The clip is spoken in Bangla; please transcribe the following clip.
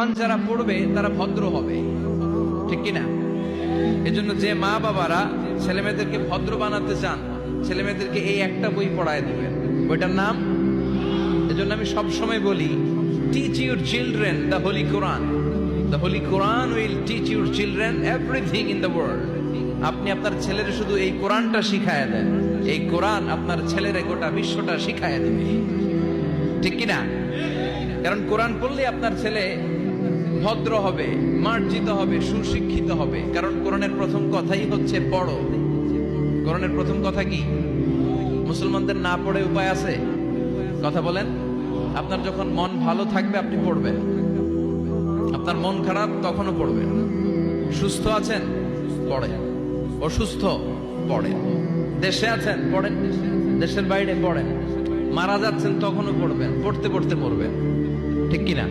কোরআন যারা পড়বে তারা ভদ্র হবে, ঠিক কিনা? এজন্য যে মা বাবারা ছেলে মেয়েদেরকে ভদ্র বানাতে চান, ছেলে মেয়েদেরকে এই একটা বই পড়ায় দিবেন, বইটার নাম। এজন্য আমি সব সময় বলি, teach your children the Holi Quran. The Holi Quran will teach your children everything in the world. আপনি আপনার ছেলের শুধু এই কোরআনটা শিখায় দেন, এই কোরআন আপনার ছেলের গোটা বিশ্বটা শিখায় দেবে, ঠিক কিনা? কারণ কোরআন পড়লে আপনার ছেলে ভদ্র হবে, মার্জিত হবে, সুশিক্ষিত হবে। কারণ কোরআনের প্রথম কথাই হচ্ছে পড়ো। কোরআনের প্রথম কথা কি? মুসলমানদের না পড়ে উপায় আছে? কথা বলেন। আপনার যখন মন ভালো থাকবে আপনি পড়বেন, আপনার মন খারাপ তখনও পড়বেন। সুস্থ আছেন পড়েন, অসুস্থ পড়েন, দেশে আছেন পড়েন, দেশের বাইরে পড়েন, মারা যাচ্ছেন তখনও পড়বেন, পড়তে পড়তে মরবেন, ঠিক কিনা?